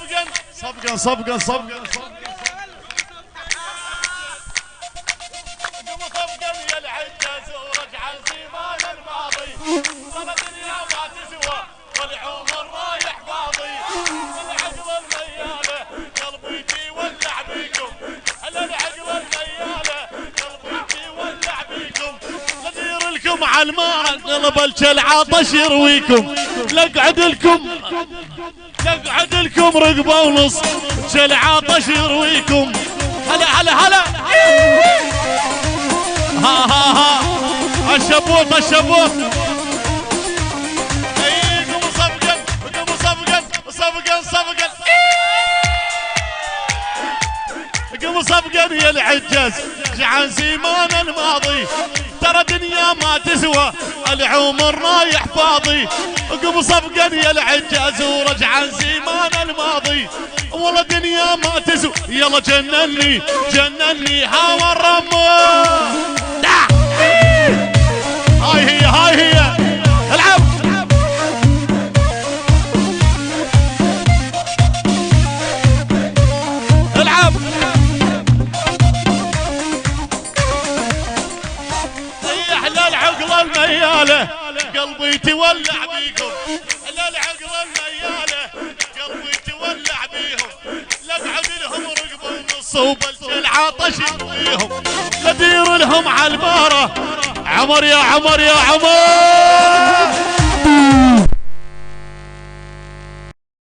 صفقا صفقا صفقا صفقا يا العجاز ورجع زمان الماضي. ترى الدنيا ما تسوى والعمر رايح فاضي. العقل المياله قلبي يولع بيكم. العقل المياله قلبي يولع بيكم. ندير لكم على الماء قلب العطش يرويكم. نقعد لكم رقبه ونص العطش يرويكم. هلا هلا هلا ها ها ها الشبوط الشبوط. ايكم صفقا صفقا صفقا صفقا قم صفقا يا العجاز جعان زمان الماضي. ترى دنيا ما تسوى العمر رايح فاضي. قم صفقا يا العجاز ورجعان زمان الماضي. والله دنيا ما تسوى يلا جنني جنني هوا الرمان. هاي هي العب العب. طيح للعقل المياله قلبي تولع بيكم. للعقل المياله قلبي تولع بيهم. لقعد لهم رقبه ونص وبالعطش يرويهم. ندير لهم على الباره عمر يا عمر يا عمر.